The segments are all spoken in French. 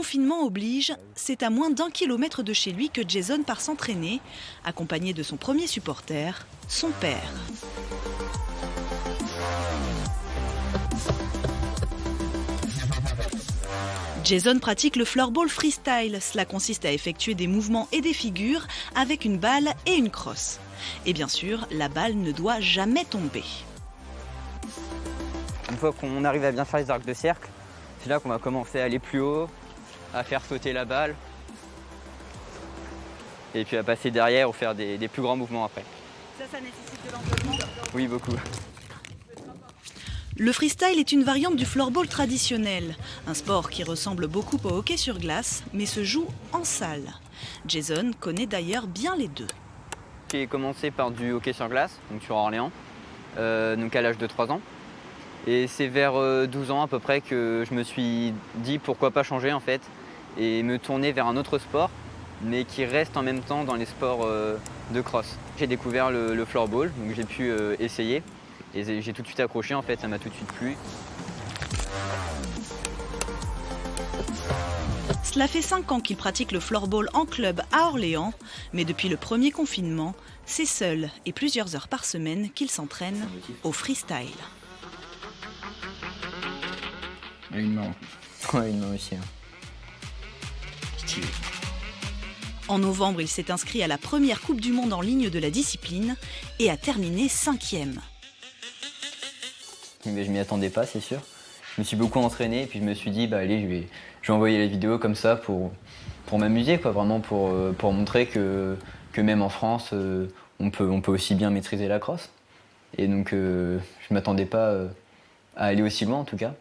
Confinement oblige, c'est à moins d'1 kilomètre de chez lui que Jason part s'entraîner, accompagné de son premier supporter, son père. Jason pratique le floorball freestyle. Cela consiste à effectuer des mouvements et des figures avec une balle et une crosse. Et bien sûr, la balle ne doit jamais tomber. Une fois qu'on arrive à bien faire les arcs de cercle, c'est là qu'on va commencer à aller plus haut, à faire sauter la balle, et puis à passer derrière ou faire des plus grands mouvements après. Ça nécessite de l'entraînement ? Oui, beaucoup. Le freestyle est une variante du floorball traditionnel, un sport qui ressemble beaucoup au hockey sur glace, mais se joue en salle. Jason connaît d'ailleurs bien les deux. J'ai commencé par du hockey sur glace, donc sur Orléans, donc à l'âge de 3 ans. Et c'est vers 12 ans à peu près que je me suis dit pourquoi pas changer en fait et me tourner vers un autre sport, mais qui reste en même temps dans les sports de cross. J'ai découvert le floorball, donc j'ai pu essayer et j'ai tout de suite accroché en fait, ça m'a tout de suite plu. Cela fait 5 ans qu'il pratique le floorball en club à Orléans, mais depuis le premier confinement, c'est seul et plusieurs heures par semaine qu'il s'entraîne au freestyle. Et une main. Ouais, une main aussi. Stylé. En novembre, il s'est inscrit à la première Coupe du Monde en ligne de la discipline et a terminé 5e. Mais je m'y attendais pas, c'est sûr. Je me suis beaucoup entraîné et puis je me suis dit, bah allez, je vais envoyer les vidéos comme ça pour m'amuser, quoi, vraiment pour montrer que même en France, on peut aussi bien maîtriser la crosse. Et donc, je m'attendais pas à aller aussi loin en tout cas.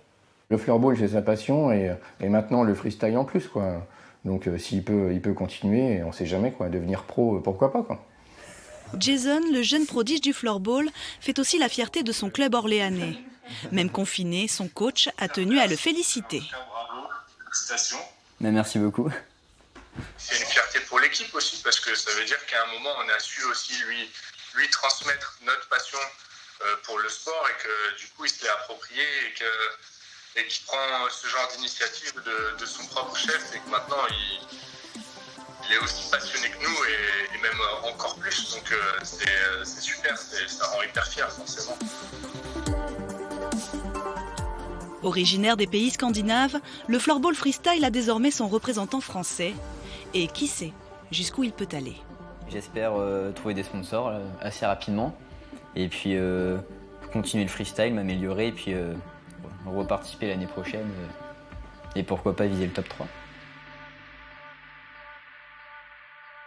Le floorball, c'est sa passion et maintenant le freestyle en plus, quoi. Donc s'il peut, il peut continuer, on ne sait jamais, quoi. Devenir pro, pourquoi pas, quoi. Jason, le jeune prodige du floorball, fait aussi la fierté de son club orléanais. Même confiné, son coach a tenu à le féliciter. Bravo, félicitations. Mais merci beaucoup. C'est une fierté pour l'équipe aussi, parce que ça veut dire qu'à un moment, on a su aussi lui transmettre notre passion pour le sport et que du coup, il se l'est approprié et qu'il prend ce genre d'initiative de son propre chef et que maintenant, il est aussi passionné que nous et même encore plus. Donc c'est super, ça rend hyper fier forcément. Originaire des pays scandinaves, le floorball freestyle a désormais son représentant français. Et qui sait jusqu'où il peut aller. J'espère trouver des sponsors assez rapidement et puis continuer le freestyle, m'améliorer et puis reparticiper l'année prochaine et pourquoi pas viser le top 3.